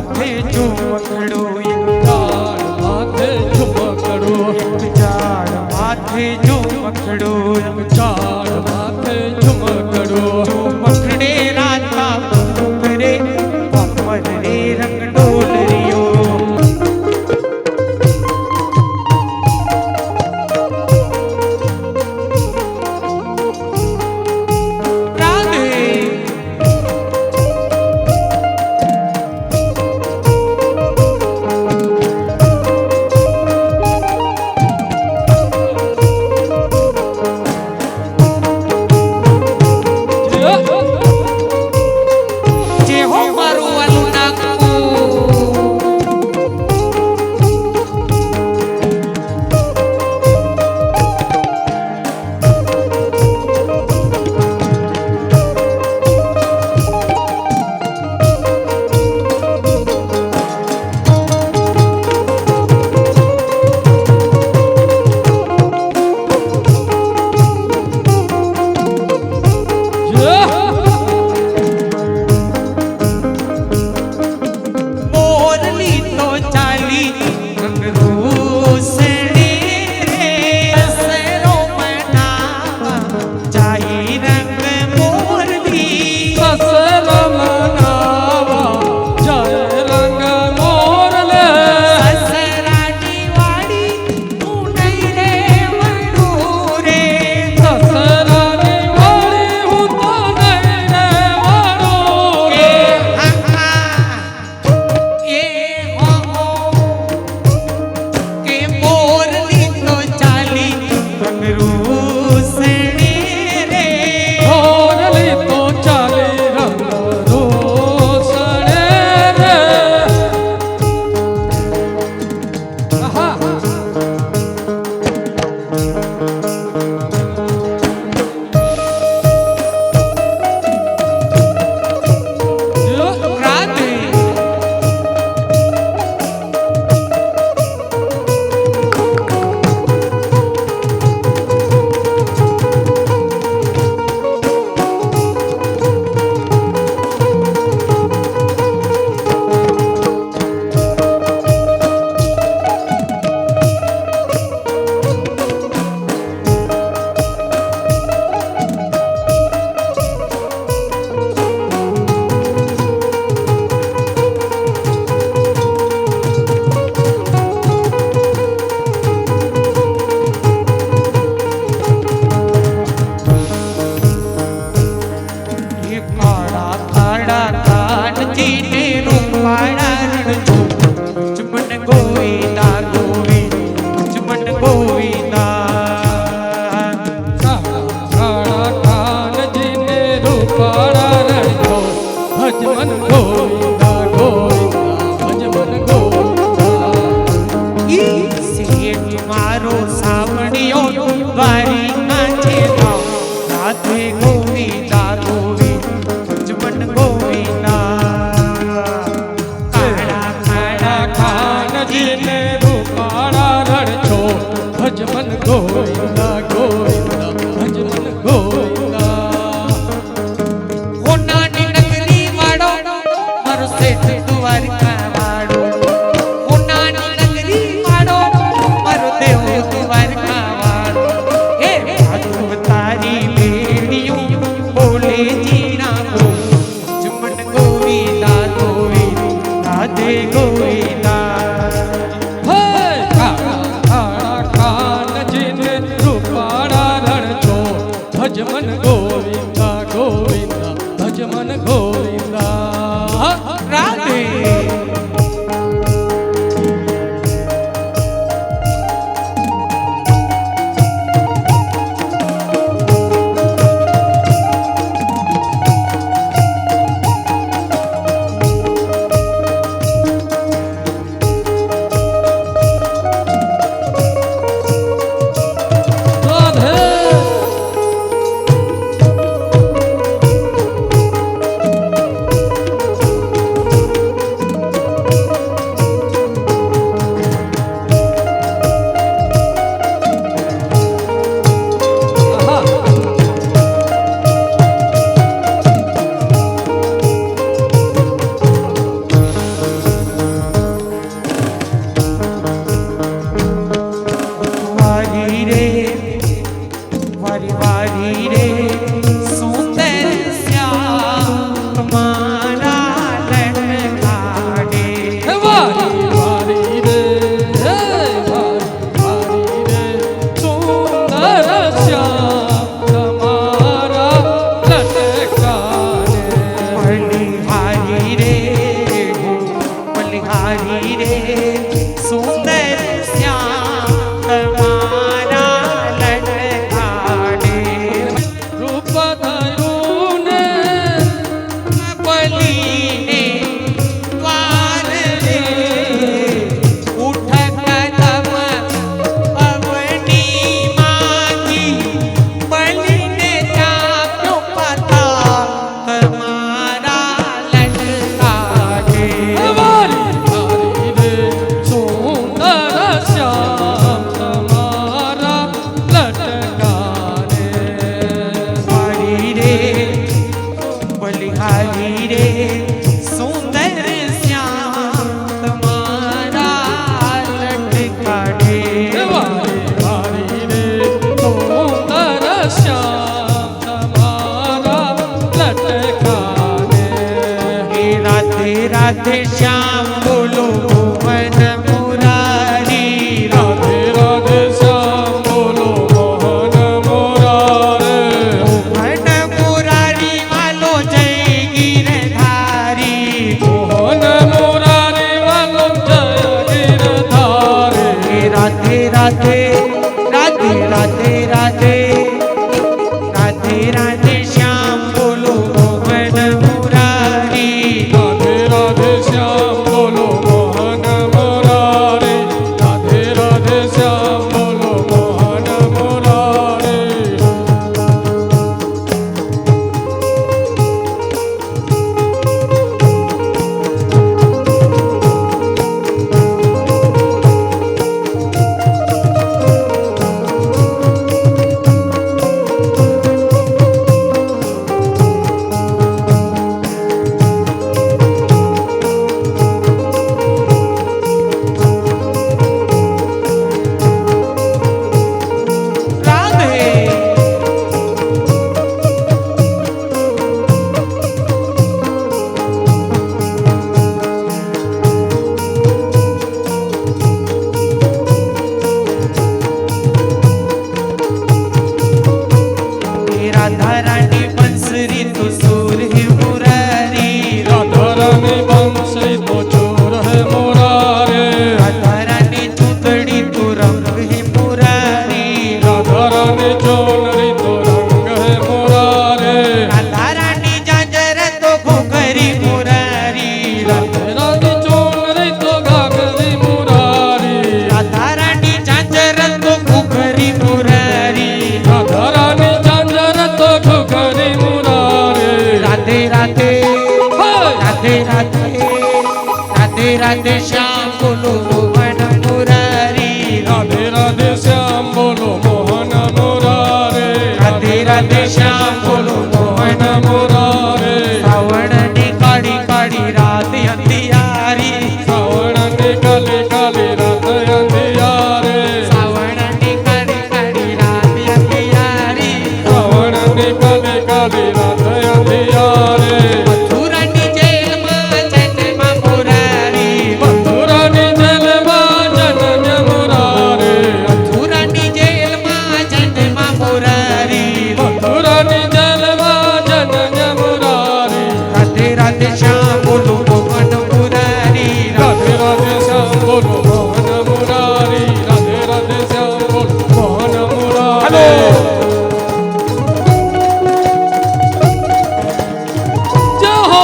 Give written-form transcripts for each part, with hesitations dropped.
માથે ઝુમકડો ઝાડ માથે ઝુમકડો ઝાડ માથે ઝુમકડો ઝાડ માથે ઝુમકડો ઝુમકડે રાતા કરે કમર રે રંગ ડોલરિયો તમારા લટકાડે વારી વારી રે વારી રે સુંદર શ્યામ તમારા લટકાને બલિહારી રે બલિહારી રે સુંદર શ્યામ તમારા લટકાડે રૂપ ધરું ને બલીને દ્વાર રે ઉઠ કદમ અવની માંથી બલીને ચાપ્યો પતા તમારા લટકાડે વારી વારી રે સુંદર શ્યામ તમારા લટકાને હારી રે બલિહારી રે સુંદર શ્યામ તમારા લટકાડે વારી વારી રે સુંદર શ્યામ તમારા લટકાને હે રાધે રાધે શ્યામ બોલો મોહન મુરારી રાધે રાધે શ્યામ બોલો મોહન મોરારે મોહન મુરારી વાલો જય ગિરધારી મોહન મોરારી વાલો જય ગિરધારે હે રાધે રાધે રાધે રાધે રાધે રાધે રાધે શ્યામ બોલો મોહન મુરારી રાધે રાધે શ્યામ બોલો મોહન મોરારે રાધે રાધે શ્યામ બોલો મોહન મોરારે રાધે હે રાધા રાણી બંસરી તો સુર હે મુરારી રાધા રાની બંસી તો ચોર હે મોરારે રાધા રાણી ચૂંદડી તો રંગ હે મુરારી રાધા રાની ચોનરી તો રંગ હે મોરારે રાધા રાણી જાજર તો ઘોઘરી મુરારી રાધે રાની ચોનરી તો ઘાઘરી મોરારી રાધા રાણી જાજર તો ઘોઘરી મુરારી રાધા રાની ઝાંઝર તો ઘુઘરી મોરારે રાધે રાધે રાધે રાધે રાધે રાધે શ્યામ બોલો મોહન મુરારી રાધે રાધે શ્યામ બોલો મોહન મોરારે રાધે રાધે શ્યામ બોલો મોહન મોરારે શ્રાવણની કાળી કાળી રાત અંધિયારી શ્રાવણની કાલી કાલી રાત અંધિયારે શ્રાવણની કાળી કાળી રાત અંધિયારી શ્રાવણની કાલી કાલી રાત અંધિયારે મથુરાની જેલમાં જન્મ મુરારી મથુરાની જેલમાં જનન્ય મોરારે મથુરાની જેલમાં જન્મ મુરારી મથુરાની જેલમાં જનન્ય મોરારે રાધે રાધે શ્યામ બોલો મોહન મુરારી રાધે રાધે શ્યામ બોલો મોહન મોરારી રાધે રાધે શ્યામ બોલો મોહન મોરારે જય હો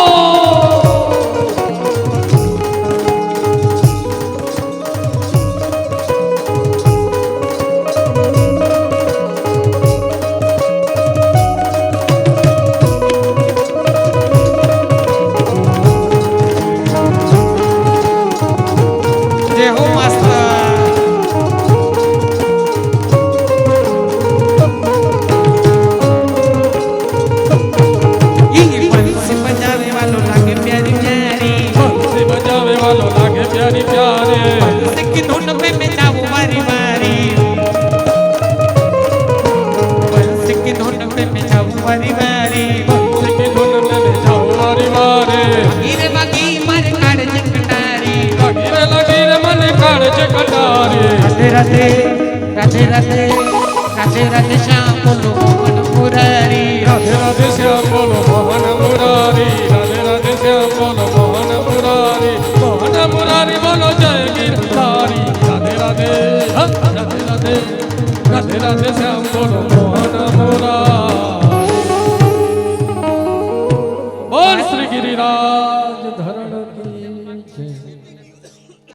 રાધે રાધે રાધે રાધે રાધે શ્યામ બોલો મોહન મુરારી રાધે રાધે શ્યામ બોલો મોહન મુરારી રાધે રાધે શ્યામ બોલો મોહન મુરારી બોલો જય ગિરધારી રાધે રાધે રાધે રાધે રાધે રાધે શ્યામ બોલો મોહન મુરારી બોલ શ્રી ગિરિરાજ ધરણ